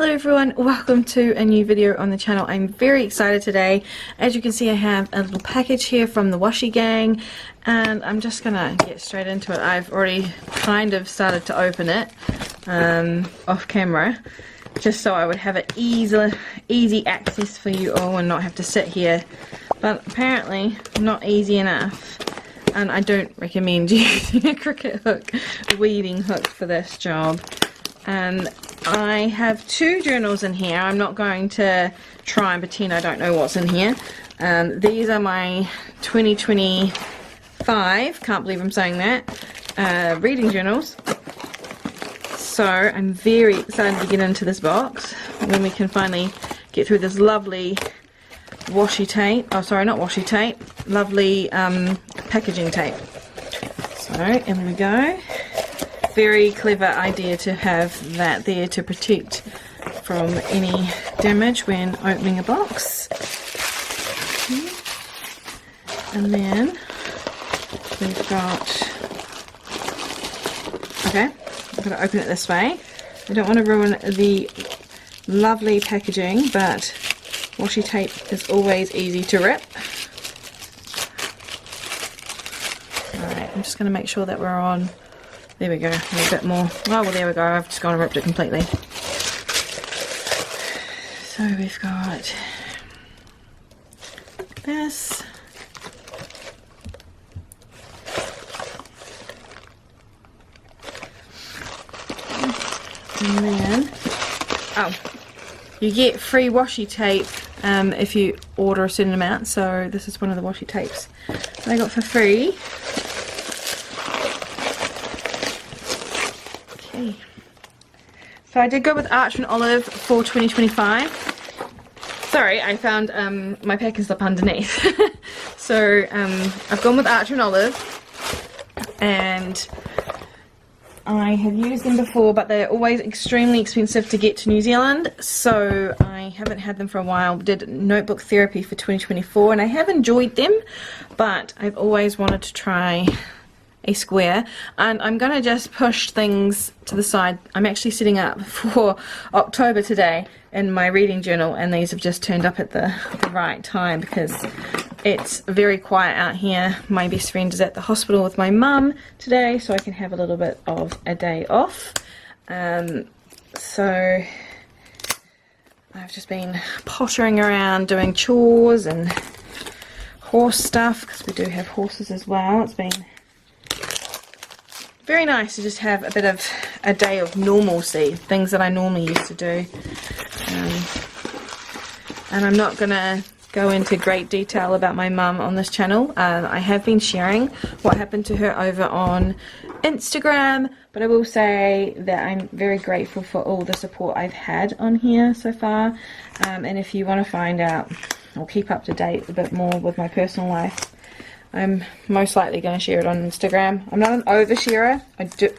Hello everyone, welcome to a new video on the channel. I'm very excited today. As you can see, I have a little package here from the Washi gang and I'm just gonna get straight into it. I've already kind of started to open it off camera just so I would have it easy access for you all and not have to sit here, but apparently not easy enough, and I don't recommend using a cricket hook, a weeding hook for this job. And I have two journals in here. I'm not going to try and pretend I don't know what's in here. These are my 2025, can't believe I'm saying that, reading journals. So I'm very excited to get into this box when we can finally get through this lovely washi tape. Oh, sorry, not washi tape. Lovely packaging tape. So in we go. Very clever idea to have that there to protect from any damage when opening a box. And then we've got, okay, I'm going to open it this way. I don't want to ruin the lovely packaging, but washi tape is always easy to rip. Alright, I'm just going to make sure that we're on. There we go, a little bit more. Oh, well, there we go. I've just gone and ripped it completely. So we've got this. And then, oh, you get free washi tape if you order a certain amount. So this is one of the washi tapes that I got for free. So I did go with 𝓘𝓽𝓮𝓮 for 2025. Sorry, I found my packing slip underneath. So I've gone with 𝓘𝓽𝓮𝓮, and I have used them before, but they're always extremely expensive to get to New Zealand, so I haven't had them for a while. Did notebook therapy for 2024 and I have enjoyed them, but I've always wanted to try a square, and I'm gonna just push things to the side. I'm actually setting up for October today in my reading journal, and these have just turned up at the right time because it's very quiet out here. My best friend is at the hospital with my mum today, so I can have a little bit of a day off. So I've just been pottering around doing chores and horse stuff, because we do have horses as well. It's been very nice to just have a bit of a day of normalcy, things that I normally used to do. And I'm not going to go into great detail about my mum on this channel. I have been sharing what happened to her over on Instagram, but I will say that I'm very grateful for all the support I've had on here so far. And if you want to find out or keep up to date a bit more with my personal life, I'm most likely going to share it on Instagram. I'm not an oversharer.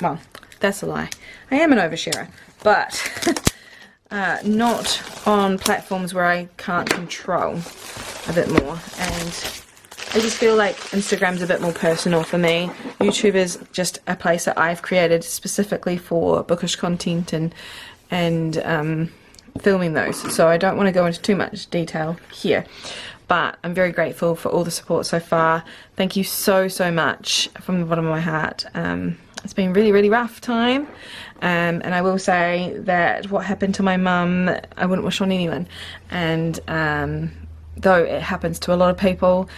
Well, that's a lie. I am an oversharer, but not on platforms where I can't control a bit more. And I just feel like Instagram's a bit more personal for me. YouTube is just a place that I've created specifically for bookish content and filming those. So I don't want to go into too much detail here. But I'm very grateful for all the support so far. Thank you so much from the bottom of my heart. It's been really rough time, and I will say that what happened to my mum I wouldn't wish on anyone, and though it happens to a lot of people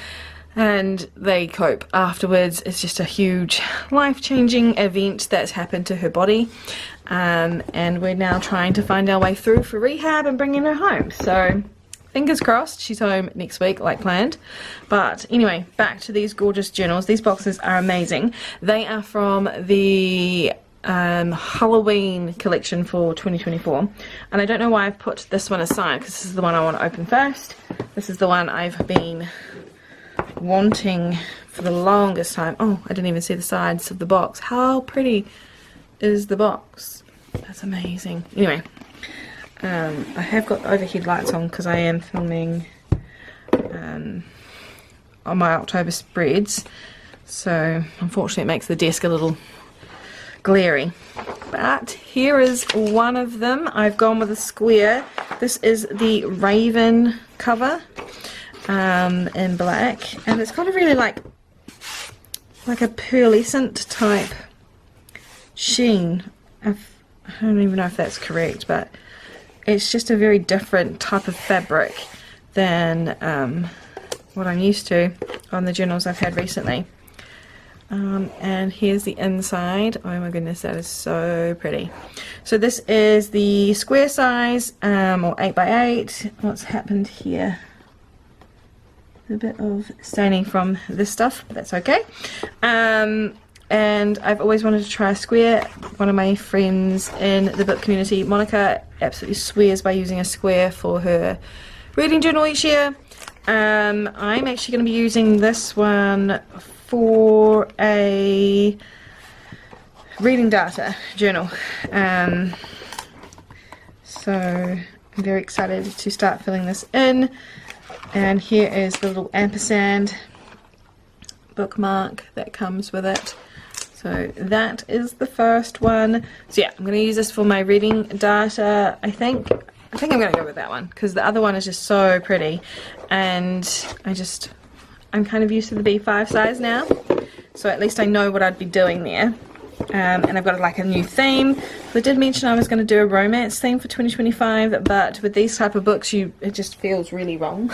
and they cope afterwards, it's just a huge life-changing event that's happened to her body, and we're now trying to find our way through for rehab and bringing her home. So fingers crossed she's home next week like planned. But anyway, back to these gorgeous journals. These boxes are amazing. They are from the Halloween collection for 2024, and I don't know why I've put this one aside, because this is the one I want to open first. This is the one I've been wanting for the longest time. Oh, I didn't even see the sides of the box. How pretty is the box? That's amazing. Anyway, I have got overhead lights on because I am filming on my October spreads, so unfortunately it makes the desk a little glary. but here is one of them. I've gone with a square. This is the Raven cover in black, and it's got a really like a pearlescent type sheen. I don't even know if that's correct, but it's just a very different type of fabric than what I'm used to on the journals I've had recently. And here's the inside. Oh my goodness, that is so pretty. So this is the square size, or 8x8. What's happened here? A bit of staining from this stuff, but that's okay. And I've always wanted to try a square. One of my friends in the book community, Monica, absolutely swears by using a square for her reading journal each year. I'm actually going to be using this one for a reading data journal. So I'm very excited to start filling this in. And here is the little ampersand bookmark that comes with it. So that is the first one. So yeah, I'm going to use this for my reading data. I think I'm going to go with that one because the other one is just so pretty, and I'm kind of used to the B5 size now, so at least I know what I'd be doing there. And I've got like a new theme. So I did mention I was going to do a romance theme for 2025, but with these type of books it just feels really wrong.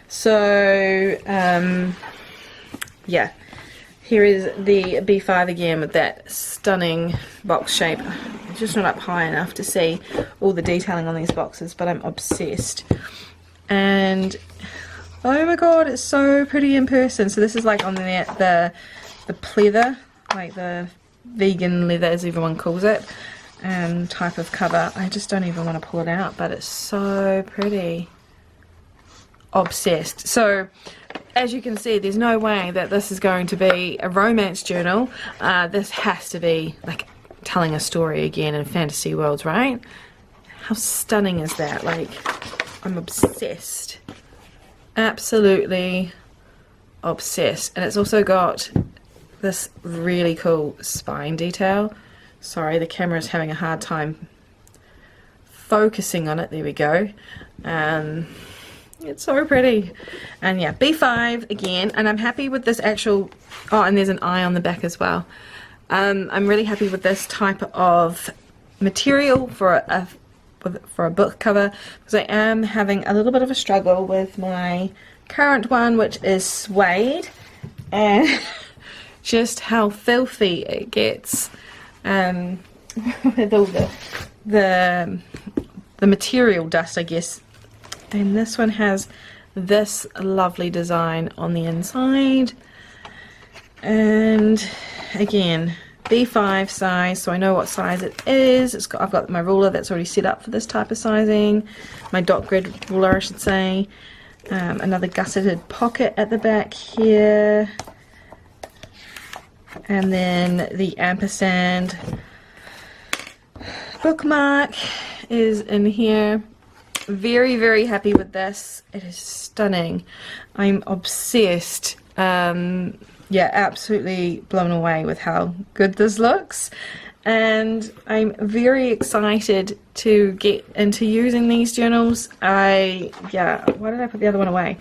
So yeah, here is the B5 again with that stunning box shape. It's just not up high enough to see all the detailing on these boxes, but I'm obsessed. And oh my god, it's so pretty in person. So this is like on the pleather, like the vegan leather as everyone calls it, type of cover. I just don't even want to pull it out, but it's so pretty. Obsessed. So as you can see, there's no way that this is going to be a romance journal. This has to be like telling a story again in fantasy worlds, right? How stunning is that? Like, I'm obsessed. Absolutely obsessed. And it's also got this really cool spine detail. Sorry, the camera is having a hard time focusing on it. There we go. It's so pretty. And yeah, B5 again, and I'm happy with this actual, oh, and there's an eye on the back as well. I'm really happy with this type of material for a book cover, because I am having a little bit of a struggle with my current one, which is suede, and just how filthy it gets with all the material dust, I guess. And this one has this lovely design on the inside, and again, B5 size, so I know what size it is. I've got my ruler that's already set up for this type of sizing, my dot grid ruler I should say. Another gusseted pocket at the back here, and then the ampersand bookmark is in here. Very, very happy with this. It is stunning. I'm obsessed. Yeah, absolutely blown away with how good this looks, and I'm very excited to get into using these journals. Yeah, why did I put the other one away?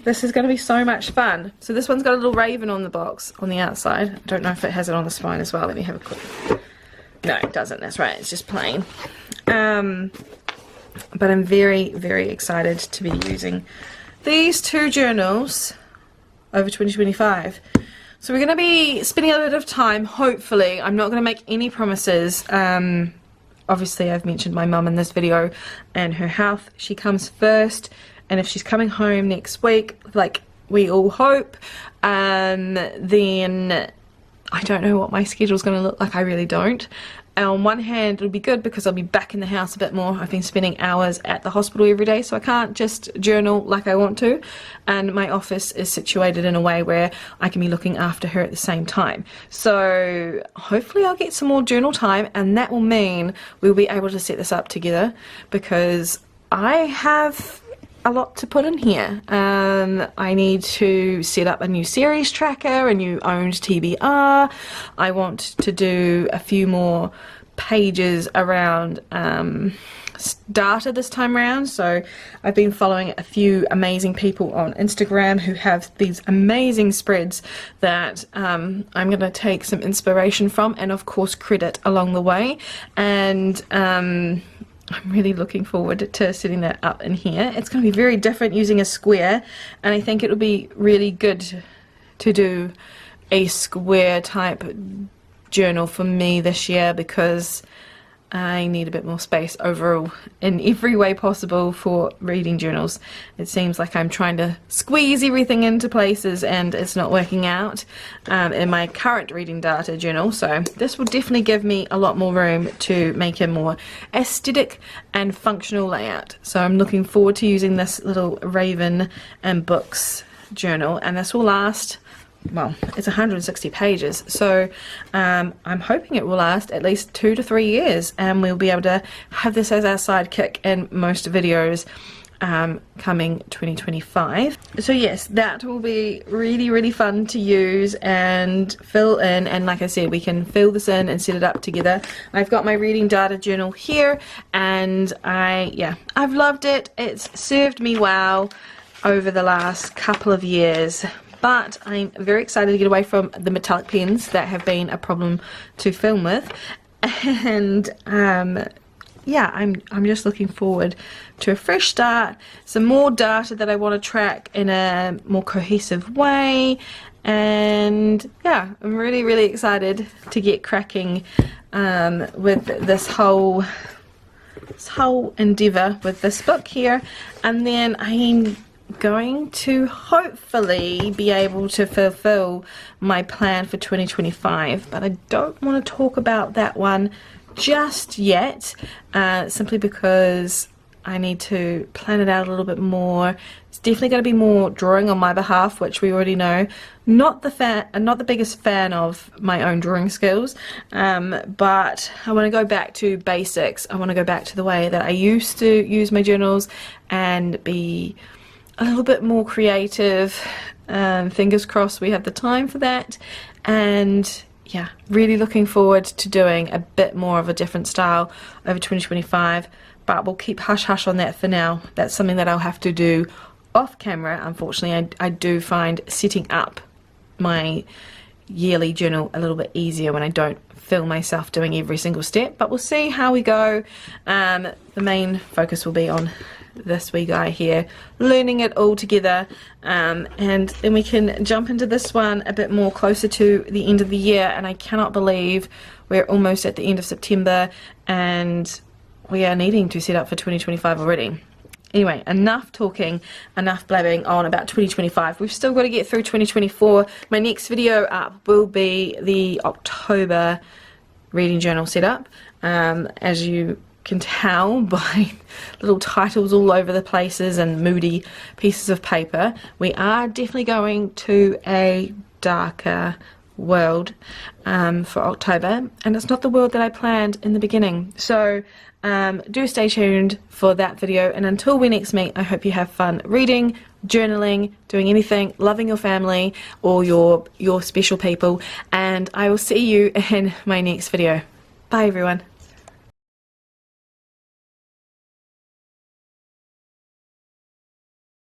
This is going to be so much fun. So this one's got a little raven on the box on the outside. I don't know if it has it on the spine as well. Let me have a quick. No, it doesn't. That's right. It's just plain. But I'm very, very excited to be using these two journals over 2025. So we're going to be spending a bit of time, hopefully. I'm not going to make any promises. Obviously, I've mentioned my mum in this video and her health. She comes first. And if she's coming home next week, like we all hope, then I don't know what my schedule's going to look like. I really don't. And on one hand, it'll be good because I'll be back in the house a bit more. I've been spending hours at the hospital every day, so I can't just journal like I want to. And my office is situated in a way where I can be looking after her at the same time. So hopefully I'll get some more journal time, and that will mean we'll be able to set this up together, because I have a lot to put in here. I need to set up a new series tracker, a new owned TBR. I want to do a few more pages around data this time around. So I've been following a few amazing people on Instagram who have these amazing spreads that I'm going to take some inspiration from, and of course credit along the way. And I'm really looking forward to setting that up in here. It's going to be very different using a square, and I think it'll be really good to do a square type journal for me this year, because I need a bit more space overall in every way possible for reading journals. It seems like I'm trying to squeeze everything into places and it's not working out in my current reading data journal. So this will definitely give me a lot more room to make a more aesthetic and functional layout. So I'm looking forward to using this little Raven and Books journal, and this will last, well, it's 160 pages, so I'm hoping it will last at least 2 to 3 years, and we'll be able to have this as our sidekick in most videos coming 2025. So yes, that will be really fun to use and fill in, and like I said, we can fill this in and set it up together. I've got my reading data journal here, and I've loved it. It's served me well over the last couple of years. But I'm very excited to get away from the metallic pens that have been a problem to film with, and yeah, I'm just looking forward to a fresh start, some more data that I want to track in a more cohesive way, and yeah, I'm really excited to get cracking with this whole endeavour with this book here. And then I'm going to hopefully be able to fulfill my plan for 2025, but I don't want to talk about that one just yet, simply because I need to plan it out a little bit more. It's definitely going to be more drawing on my behalf, which we already know. Not the biggest fan of my own drawing skills, but I want to go back to basics. I want to go back to the way that I used to use my journals and be a little bit more creative. Fingers crossed we have the time for that, and yeah, really looking forward to doing a bit more of a different style over 2025, but we'll keep hush on that for now. That's something that I'll have to do off camera. Unfortunately, I do find setting up my yearly journal a little bit easier when I don't film myself doing every single step, but we'll see how we go. The main focus will be on this wee guy here, learning it all together, and then we can jump into this one a bit more closer to the end of the year. And I cannot believe we're almost at the end of September and we are needing to set up for 2025 already. Anyway, enough talking, enough blabbing on about 2025. We've still got to get through 2024. My next video up will be the October reading journal setup. As you can tell by little titles all over the places and moody pieces of paper, we are definitely going to a darker world for October, and it's not the world that I planned in the beginning. So do stay tuned for that video, and until we next meet, I hope you have fun reading, journaling, doing anything, loving your family or your special people, and I will see you in my next video. Bye everyone.